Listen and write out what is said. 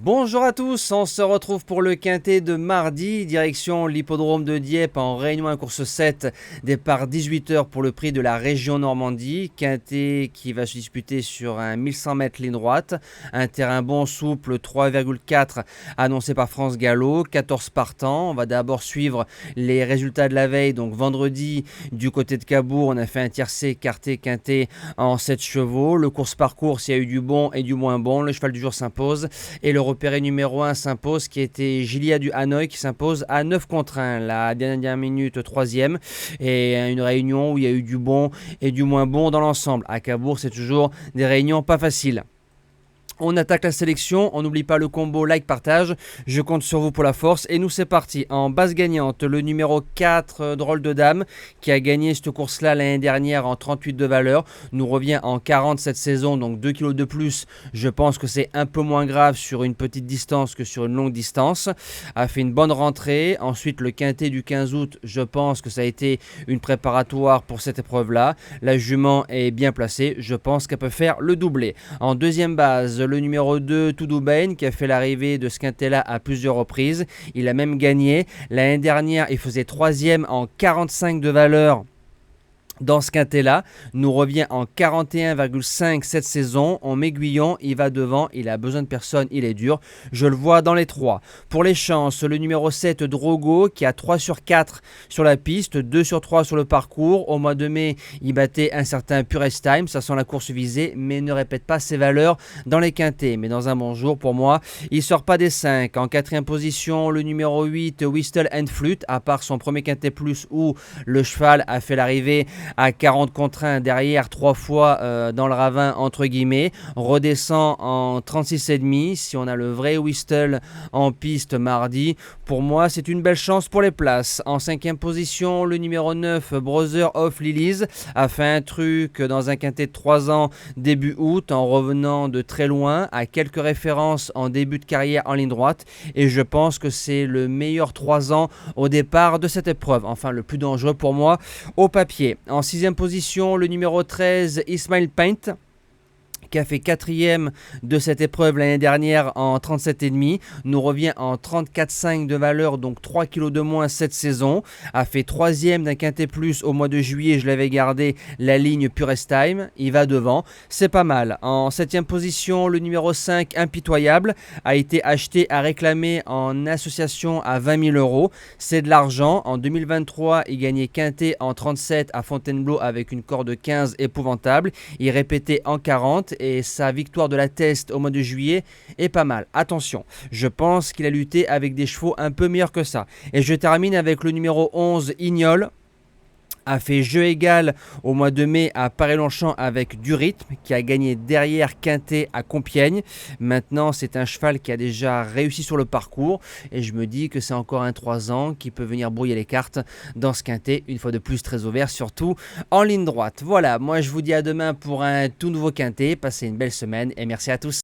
Bonjour à tous, on se retrouve pour le quintet de mardi, direction l'hippodrome de Dieppe en Réunion 1 course 7, départ 18h pour le prix de la région Normandie, quintet qui va se disputer sur un 1100 mètres ligne droite, un terrain bon souple 3,4 annoncé par France Gallo, 14 partants. On va d'abord suivre les résultats de la veille, donc vendredi du côté de Cabourg, on a fait un tiercé écarté quintet en 7 chevaux, le course parcours il y a eu du bon et du moins bon, le cheval du jour s'impose et le repéré numéro 1 s'impose, qui était Gilia du Hanoï, qui s'impose à 9 contre 1. La dernière minute, 3e. Et une réunion où il y a eu du bon et du moins bon dans l'ensemble. À Cabourg, c'est toujours des réunions pas faciles. On attaque la sélection, on n'oublie pas le combo like-partage, je compte sur vous pour la force et nous c'est parti. En base gagnante, le numéro 4, Drôle de Dame, qui a gagné cette course-là l'année dernière en 38 de valeur, nous revient en 40 cette saison, donc 2 kg de plus. Je pense que c'est un peu moins grave sur une petite distance que sur une longue distance. A fait une bonne rentrée. Ensuite, le quintet du 15 août, je pense que ça a été une préparatoire pour cette épreuve-là. La jument est bien placée, je pense qu'elle peut faire le doublé. En deuxième base, le numéro 2, Toudoubane, qui a fait l'arrivée de ce quintet-là à plusieurs reprises. Il a même gagné. L'année dernière, il faisait 3e en 45 de valeur. Dans ce quintet-là, nous revient en 41,5 cette saison. En m'aiguillant, il va devant, il a besoin de personne, il est dur. Je le vois dans les 3. Pour les chances, le numéro 7, Drogo, qui a 3 sur 4 sur la piste, 2 sur 3 sur le parcours. Au mois de mai, il battait un certain Purest Time, ça sent la course visée, mais ne répète pas ses valeurs dans les quintets. Mais dans un bon jour, pour moi, il ne sort pas des 5. En 4e position, le numéro 8, Whistle and Flute, à part son premier quintet plus où le cheval a fait l'arrivée à 40 contre 1 derrière 3 fois dans le ravin entre guillemets, redescend en 36,5 si on a le vrai Whistle en piste mardi. Pour moi c'est une belle chance pour les places. En 5e position, le numéro 9, Brother of Lilies, a fait un truc dans un quintet de 3 ans début août en revenant de très loin, à quelques références en début de carrière en ligne droite, et je pense que c'est le meilleur 3 ans au départ de cette épreuve, enfin le plus dangereux pour moi au papier. En 6e position, le numéro 13, Ismail Paint, qui a fait 4e de cette épreuve l'année dernière en 37,5, nous revient en 34,5 de valeur, donc 3 kg de moins cette saison, a fait 3e d'un quintet plus au mois de juillet, je l'avais gardé, la ligne Purest Time, il va devant, c'est pas mal. En 7e position, le numéro 5, Impitoyable, a été acheté à réclamer en association à 20 000 €, c'est de l'argent. En 2023, il gagnait quintet en 37 à Fontainebleau avec une corde de 15 épouvantable, il répétait en 40, et sa victoire de la Teste au mois de juillet est pas mal. Attention, je pense qu'il a lutté avec des chevaux un peu meilleurs que ça. Et je termine avec le numéro 11, Ignol, a fait jeu égal au mois de mai à Paris-Longchamp avec du rythme, qui a gagné derrière quintet à Compiègne. Maintenant, c'est un cheval qui a déjà réussi sur le parcours et je me dis que c'est encore un 3 ans qui peut venir brouiller les cartes dans ce quintet, une fois de plus très ouvert, surtout en ligne droite. Voilà, moi je vous dis à demain pour un tout nouveau quintet. Passez une belle semaine et merci à tous.